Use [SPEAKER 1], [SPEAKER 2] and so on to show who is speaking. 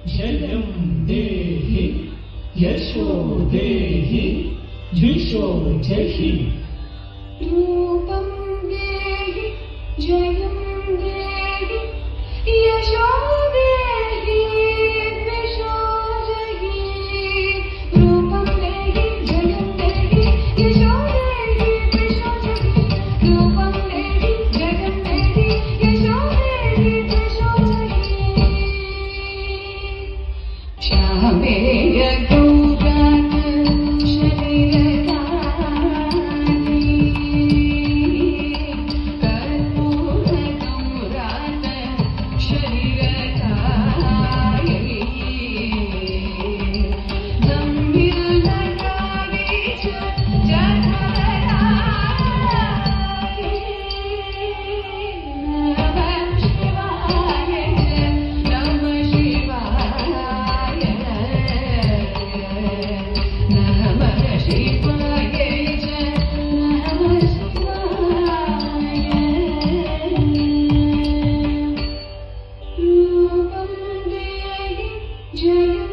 [SPEAKER 1] जयं देहि यशो देहि द्विषो जहि
[SPEAKER 2] रूपं देहि जयं देहि यशो देहि द्विषो जहि रूपं देहि जयं देहि यशो देहि द्विषो जहि रूपं देहि जयं देहि यशो देहि द्विषो जहि श्यामेय गौरांग शरीरधारी कर्पूर गौरांग शरीरधारी गंभीर लगावी जठराई नमः शिवाय नमः शिवाय नमः शिवाय नमः शिवाय रूपं देहि जयं